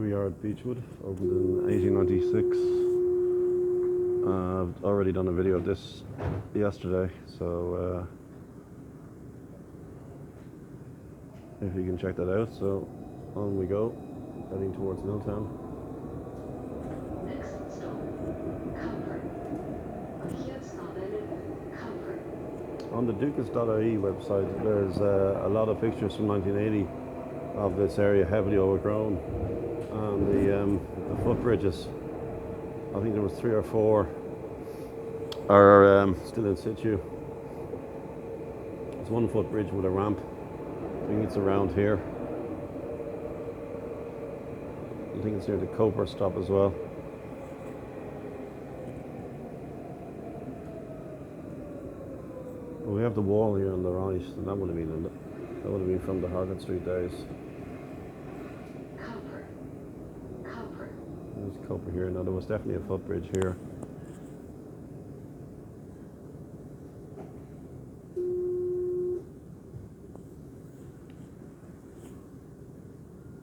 Here we are at Beechwood, opened in 1896. I've already done a video of this yesterday, so if you can check that out. So on we go, heading towards Milltown. Next stop, Comfort. Comfort. On the Dukas.ie website, there's a lot of pictures from 1980 of this area, heavily overgrown, and the footbridges. I think there was 3 or 4 are still in situ. There's one footbridge with a ramp. I think it's around here. I think it's near the Cooper stop as well. Well, we have the wall here on the right, and that would have been from the Harcourt Street days. Comfort. There's Cooper here. Now there was definitely a footbridge here.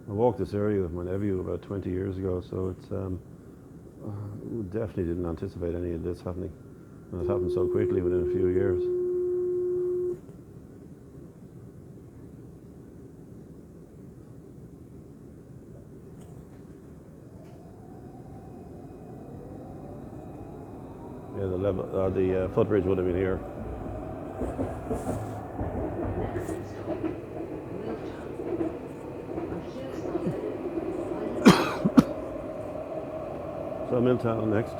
I walked this area with my nephew about 20 years ago, so it's we definitely didn't anticipate any of this happening, and it happened so quickly within a few years. Yeah, the footbridge would have been here. So Milltown next.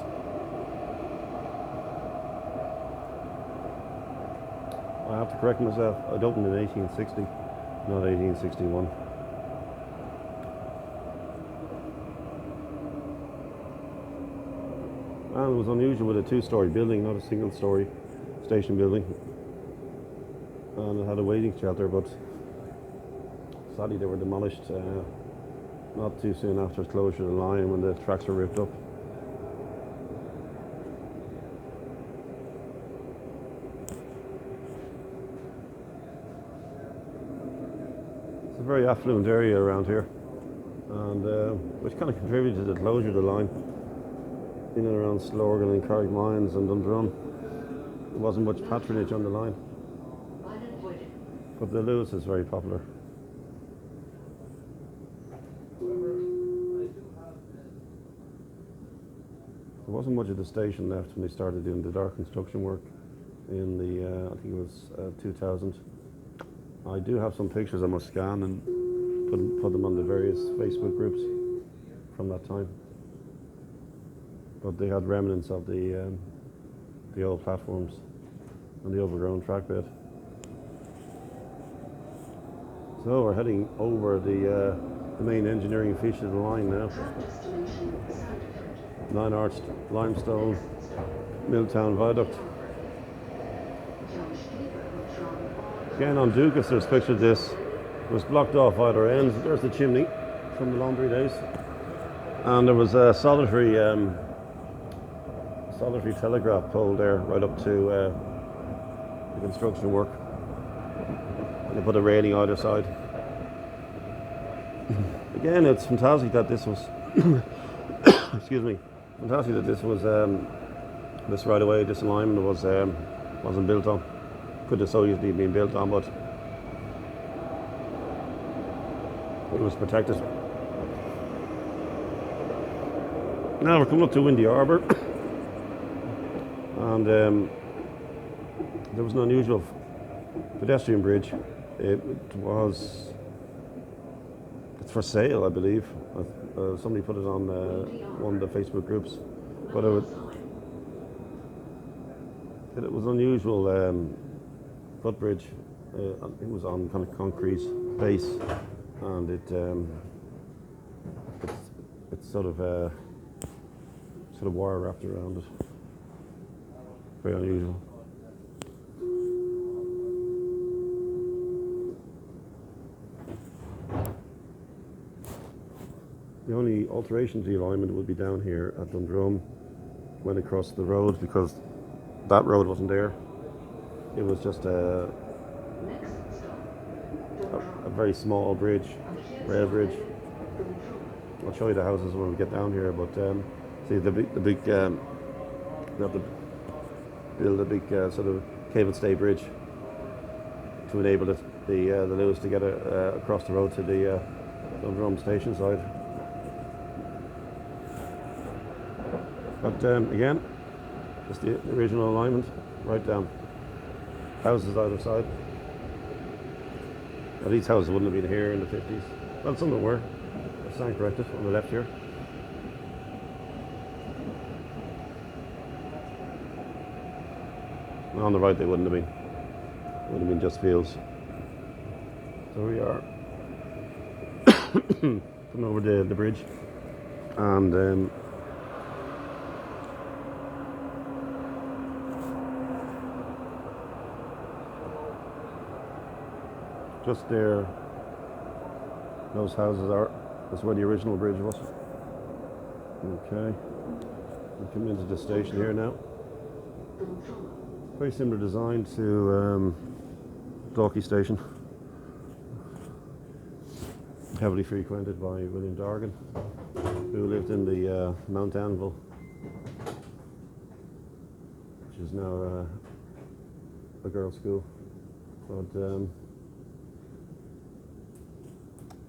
I have to correct myself. It opened in 1860, not 1861. And it was unusual with a 2-story building, not a single-story station building. And it had a waiting shelter, but sadly they were demolished not too soon after closure of the line when the tracks were ripped up. It's a very affluent area around here, and which kind of contributed to the closure of the line. In and around Slorgan and Carrickmines and Dundrum, there wasn't much patronage on the line, but the Lewis is very popular. There wasn't much of the station left when they started doing the dark construction work in the, I think it was 2000. I do have some pictures I must scan and put them on the various Facebook groups from that time. But they had remnants of the old platforms and the overgrown track bed. So we're heading over the main engineering feature of the line now. 9-arched limestone Milltown Viaduct. Again on Dukas, there's a picture of this. It was blocked off either end. There's the chimney from the laundry days, and there was a solitary telegraph pole there right up to the construction work. And they put a railing either side. Again, it's fantastic that this was excuse me, fantastic that this was this right away, this alignment wasn't built on. Could have so easily been built on, but it was protected. Now we're coming up to Windy Harbour. And there was an unusual pedestrian bridge. It's for sale, I believe. Somebody put it on one of the Facebook groups, but it was an unusual footbridge. It was on kind of concrete base, and it's sort of wire wrapped around it. Very unusual. The only alteration to the alignment would be down here at Dundrum, went across the road, because that road wasn't there. It was just a very small bridge, rail bridge. I'll show you the houses when we get down here. But see they have to build a big sort of cable stay bridge to enable the Lewis to get across the road to the Dundrum station side. But again, just the original alignment, right down. Houses either side. Now, these houses wouldn't have been here in the 50s. Well, some of them were. I stand corrected on the left here. And on the right, they wouldn't have been. It would have been just fields. So we are coming over the bridge, and just there, those houses are. That's where the original bridge was. Okay, we come into the station here now. Very similar design to Dalkey Station. Heavily frequented by William Dargan, who lived in the Mount Anvil, which is now a girls' school. But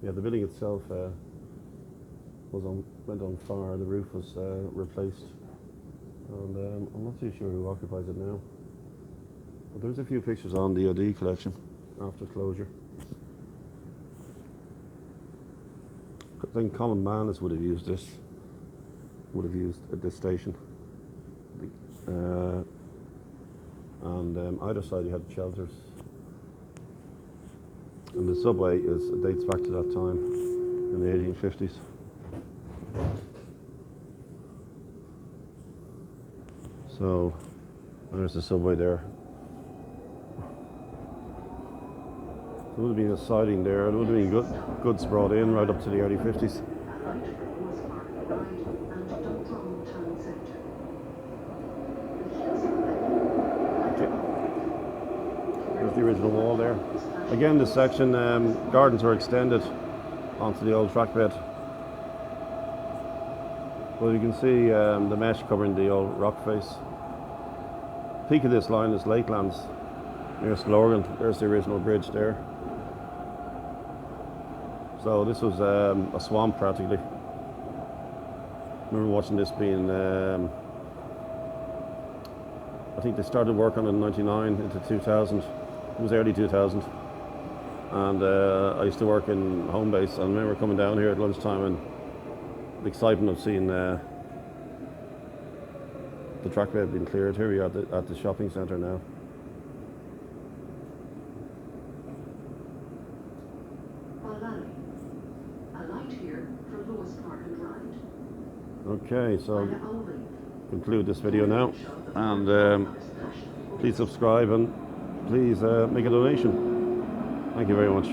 yeah, the building itself went on fire. The roof was replaced, and I'm not too sure who occupies it now. But there's a few pictures on the OD collection after closure. I think Common Manus would have used this. Would have used at this station. And either side you had shelters. And the subway dates back to that time in the 1850s. So there's the subway there. There would have been a siding there. There would have been goods brought in right up to the early 50s. There's the original wall there. Again, this section, gardens were extended onto the old track bed. Well, you can see the mesh covering the old rock face. Peak of this line is Lakelands, near Slorgan. There's the original bridge there. So this was a swamp practically. I remember watching this being, I think they started work on it in 99 into 2000. It was early 2000. And I used to work in home base. I remember coming down here at lunchtime and the excitement of seeing the track bed being cleared. Here we are at the shopping centre now. Okay, so conclude this video now, and please subscribe and please make a donation. Thank you very much.